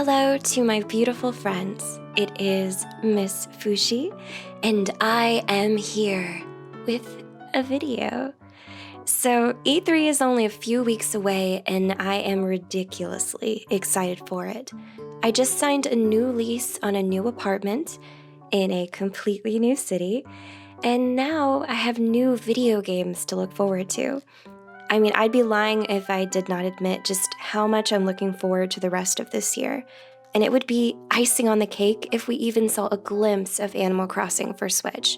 Hello to my beautiful friends. It is MissFushi, and I am here with a video. So E3 is only a few weeks away, and I am ridiculously excited for it. I just signed a new lease on a new apartment in a completely new city, and now I have new video games to look forward to. I mean, I'd be lying if I did not admit just how much I'm looking forward to the rest of this year. And it would be icing on the cake if we even saw a glimpse of Animal Crossing for Switch.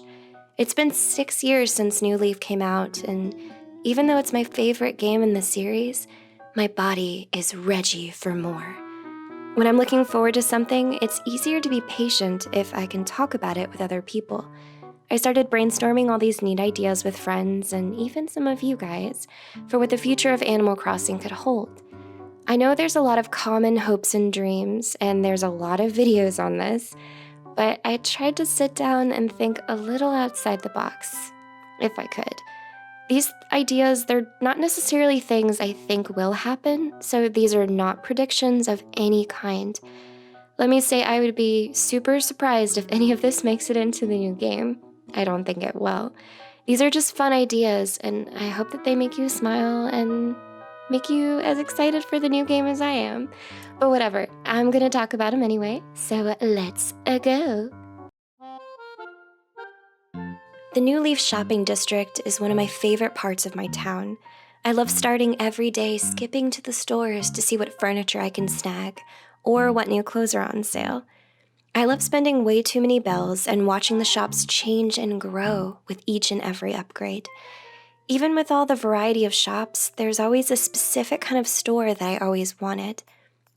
It's been 6 years since New Leaf came out, and even though it's my favorite game in the series, my body is ready for more. When I'm looking forward to something, it's easier to be patient if I can talk about it with other people. I started brainstorming all these neat ideas with friends and even some of you guys for what the future of Animal Crossing could hold. I know there's a lot of common hopes and dreams, and there's a lot of videos on this, but I tried to sit down and think a little outside the box, if I could. These ideas, they're not necessarily things I think will happen, so these are not predictions of any kind. Let me say I would be super surprised if any of this makes it into the new game. I don't think it will. These are just fun ideas, and I hope that they make you smile and make you as excited for the new game as I am. But whatever, I'm gonna talk about them anyway, so let's go. The New Leaf Shopping District is one of my favorite parts of my town. I love starting every day skipping to the stores to see what furniture I can snag, or what new clothes are on sale. I love spending way too many bells and watching the shops change and grow with each and every upgrade. Even with all the variety of shops, there's always a specific kind of store that I always wanted.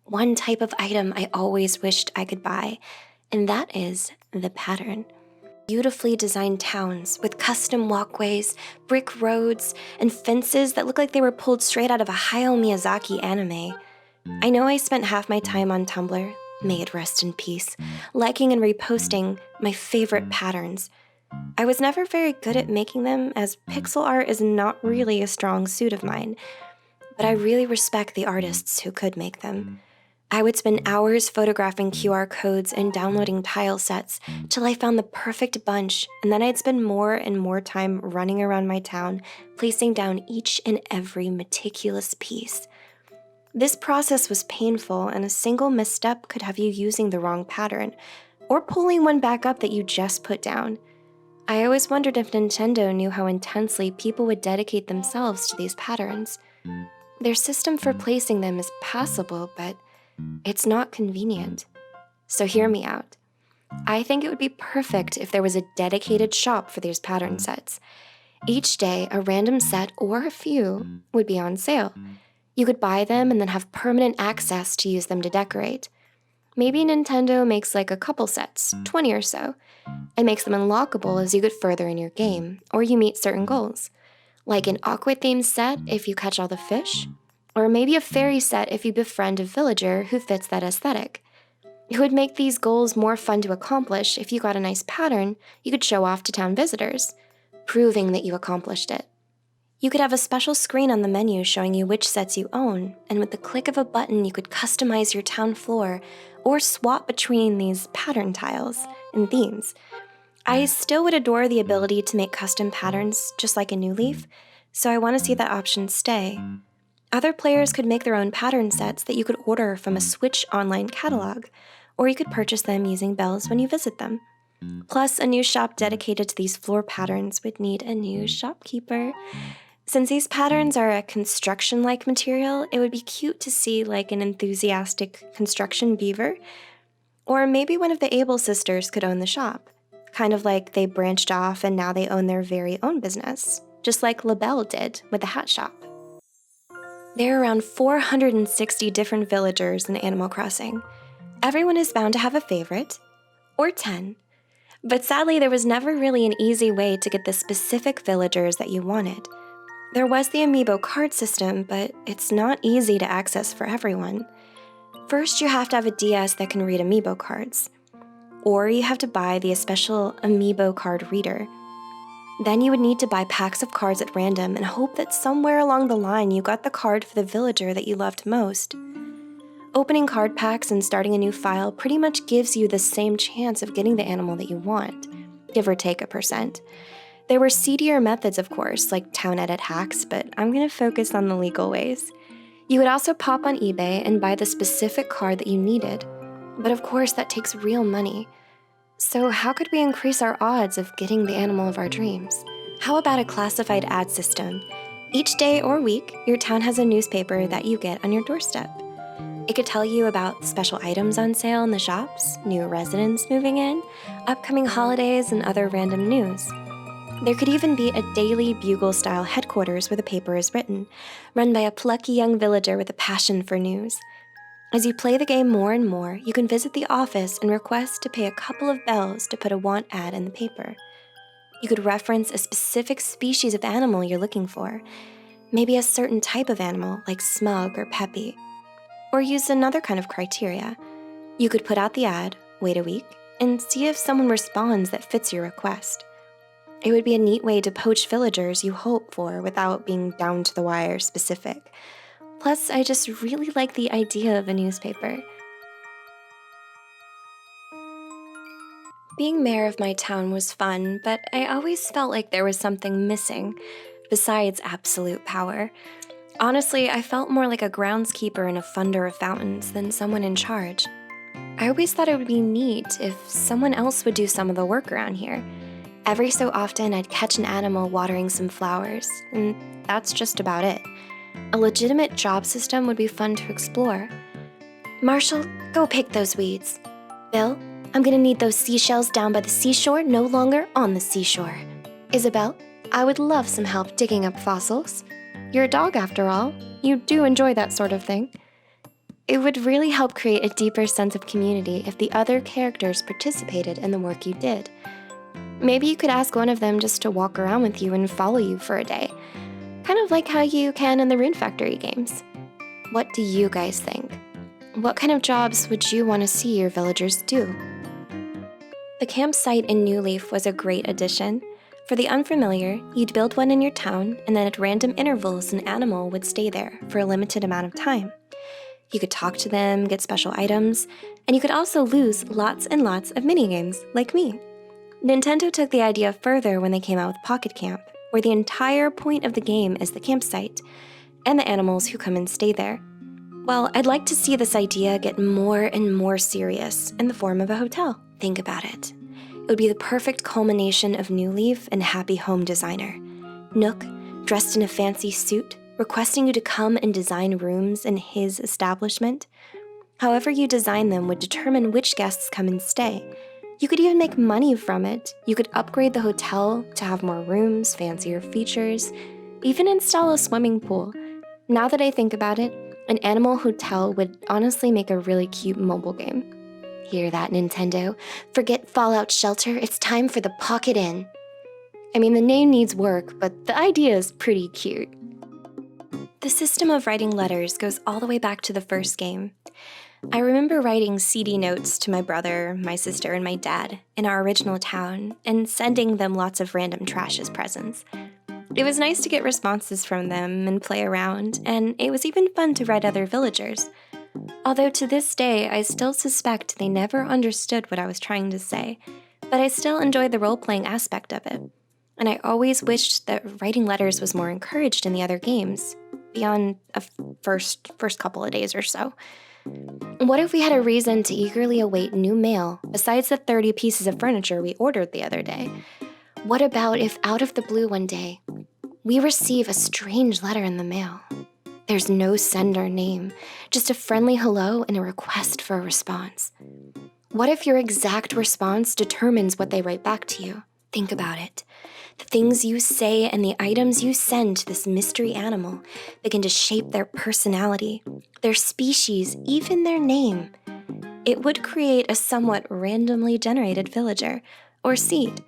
One type of item I always wished I could buy, and that is the pattern. Beautifully designed towns with custom walkways, brick roads, and fences that look like they were pulled straight out of a Hayao Miyazaki anime. I know I spent half my time on Tumblr, may it rest in peace, liking and reposting my favorite patterns. I was never very good at making them, as pixel art is not really a strong suit of mine, but I really respect the artists who could make them. I would spend hours photographing QR codes and downloading tile sets till I found the perfect bunch, and then I'd spend more and more time running around my town, placing down each and every meticulous piece. This process was painful, and a single misstep could have you using the wrong pattern, or pulling one back up that you just put down. I always wondered if Nintendo knew how intensely people would dedicate themselves to these patterns. Their system for placing them is passable, but it's not convenient. So hear me out. I think it would be perfect if there was a dedicated shop for these pattern sets. Each day, a random set or a few would be on sale. You could buy them and then have permanent access to use them to decorate. Maybe Nintendo makes like a couple sets, 20 or so, and makes them unlockable as you get further in your game, or you meet certain goals. Like an aqua-themed set if you catch all the fish, or maybe a fairy set if you befriend a villager who fits that aesthetic. It would make these goals more fun to accomplish if you got a nice pattern you could show off to town visitors, proving that you accomplished it. You could have a special screen on the menu showing you which sets you own, and with the click of a button you could customize your town floor or swap between these pattern tiles and themes. I still would adore the ability to make custom patterns just like a New Leaf, so I want to see that option stay. Other players could make their own pattern sets that you could order from a Switch online catalog, or you could purchase them using bells when you visit them. Plus, a new shop dedicated to these floor patterns would need a new shopkeeper. Since these patterns are a construction-like material, it would be cute to see like an enthusiastic construction beaver. Or maybe one of the Able sisters could own the shop, kind of like they branched off and now they own their very own business, just like LaBelle did with the hat shop. There are around 460 different villagers in Animal Crossing. Everyone is bound to have a favorite, or 10. But sadly, there was never really an easy way to get the specific villagers that you wanted. There was the amiibo card system, but it's not easy to access for everyone. First, you have to have a DS that can read amiibo cards, or you have to buy the special amiibo card reader. Then you would need to buy packs of cards at random and hope that somewhere along the line you got the card for the villager that you loved most. Opening card packs and starting a new file pretty much gives you the same chance of getting the animal that you want, give or take a percent. There were seedier methods, of course, like town edit hacks, but I'm going to focus on the legal ways. You would also pop on eBay and buy the specific card that you needed, but of course that takes real money. So how could we increase our odds of getting the animal of our dreams? How about a classified ad system? Each day or week, your town has a newspaper that you get on your doorstep. It could tell you about special items on sale in the shops, new residents moving in, upcoming holidays, and other random news. There could even be a daily bugle-style headquarters where the paper is written, run by a plucky young villager with a passion for news. As you play the game more and more, you can visit the office and request to pay a couple of bells to put a want ad in the paper. You could reference a specific species of animal you're looking for, maybe a certain type of animal like smug or peppy, or use another kind of criteria. You could put out the ad, wait a week, and see if someone responds that fits your request. It would be a neat way to poach villagers you hope for without being down to the wire specific. Plus, I just really like the idea of a newspaper. Being mayor of my town was fun, but I always felt like there was something missing, besides absolute power. Honestly, I felt more like a groundskeeper in a funder of fountains than someone in charge. I always thought it would be neat if someone else would do some of the work around here. Every so often, I'd catch an animal watering some flowers, and that's just about it. A legitimate job system would be fun to explore. Marshall, go pick those weeds. Bill, I'm gonna need those seashells down by the seashore no longer on the seashore. Isabel, I would love some help digging up fossils. You're a dog after all. You do enjoy that sort of thing. It would really help create a deeper sense of community if the other characters participated in the work you did. Maybe you could ask one of them just to walk around with you and follow you for a day. Kind of like how you can in the Rune Factory games. What do you guys think? What kind of jobs would you want to see your villagers do? The campsite in New Leaf was a great addition. For the unfamiliar, you'd build one in your town, and then at random intervals an animal would stay there for a limited amount of time. You could talk to them, get special items, and you could also lose lots and lots of minigames, like me. Nintendo took the idea further when they came out with Pocket Camp, where the entire point of the game is the campsite, and the animals who come and stay there. Well, I'd like to see this idea get more and more serious in the form of a hotel. Think about it. It would be the perfect culmination of New Leaf and Happy Home Designer. Nook, dressed in a fancy suit, requesting you to come and design rooms in his establishment. However you design them would determine which guests come and stay. You could even make money from it. You could upgrade the hotel to have more rooms, fancier features, even install a swimming pool. Now that I think about it, an animal hotel would honestly make a really cute mobile game. Hear that, Nintendo? Forget Fallout Shelter, it's time for the Pocket Inn. I mean, the name needs work, but the idea is pretty cute. The system of writing letters goes all the way back to the first game. I remember writing CD notes to my brother, my sister, and my dad in our original town and sending them lots of random trash as presents. It was nice to get responses from them and play around, and it was even fun to write other villagers. Although to this day, I still suspect they never understood what I was trying to say, but I still enjoyed the role-playing aspect of it. And I always wished that writing letters was more encouraged in the other games, beyond a first couple of days or so. What if we had a reason to eagerly await new mail besides the 30 pieces of furniture we ordered the other day? What about if out of the blue one day, we receive a strange letter in the mail? There's no sender name, just a friendly hello and a request for a response. What if your exact response determines what they write back to you? Think about it. The things you say and the items you send to this mystery animal begin to shape their personality, their species, even their name. It would create a somewhat randomly generated villager, or seed,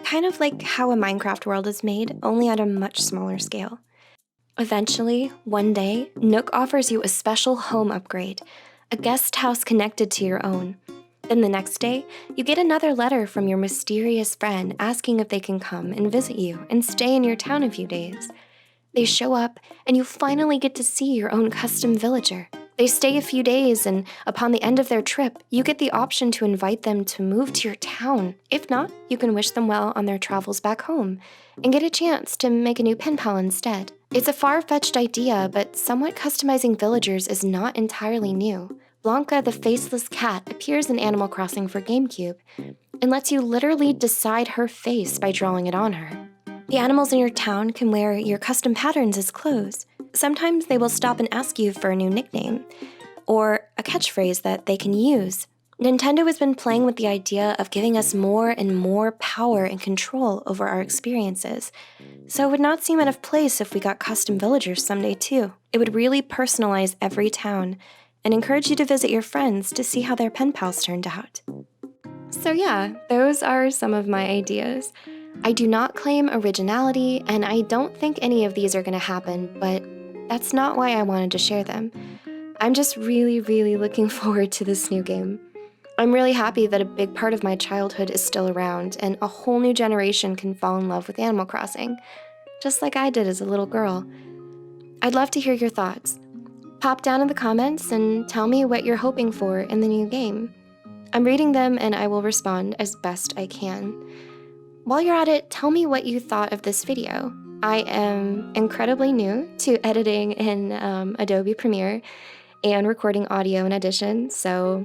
kind of like how a Minecraft world is made, only at a much smaller scale. Eventually, one day, Nook offers you a special home upgrade, a guest house connected to your own. Then the next day, you get another letter from your mysterious friend asking if they can come and visit you and stay in your town a few days. They show up, and you finally get to see your own custom villager, They stay a few days, and upon the end of their trip, you get the option to invite them to move to your town. If not, you can wish them well on their travels back home and get a chance to make a new pen pal instead. It's a far-fetched idea, but somewhat customizing villagers is not entirely new. Blanca the Faceless Cat appears in Animal Crossing for GameCube and lets you literally decide her face by drawing it on her. The animals in your town can wear your custom patterns as clothes. Sometimes they will stop and ask you for a new nickname or a catchphrase that they can use. Nintendo has been playing with the idea of giving us more and more power and control over our experiences, so it would not seem out of place if we got custom villagers someday too. It would really personalize every town and encourage you to visit your friends to see how their pen pals turned out. So yeah, those are some of my ideas. I do not claim originality, and I don't think any of these are going to happen, but that's not why I wanted to share them. I'm just really looking forward to this new game. I'm really happy that a big part of my childhood is still around, and a whole new generation can fall in love with Animal Crossing, just like I did as a little girl. I'd love to hear your thoughts. Pop down in the comments and tell me what you're hoping for in the new game. I'm reading them and I will respond as best I can. While you're at it, tell me what you thought of this video. I am incredibly new to editing in Adobe Premiere and recording audio in Audition, so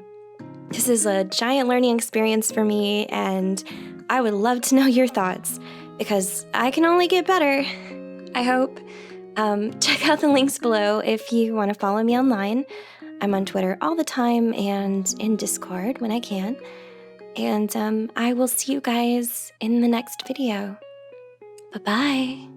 this is a giant learning experience for me, and I would love to know your thoughts, because I can only get better, I hope. Check out the links below if you want to follow me online. I'm on Twitter all the time and in Discord when I can. And I will see you guys in the next video. Bye-bye.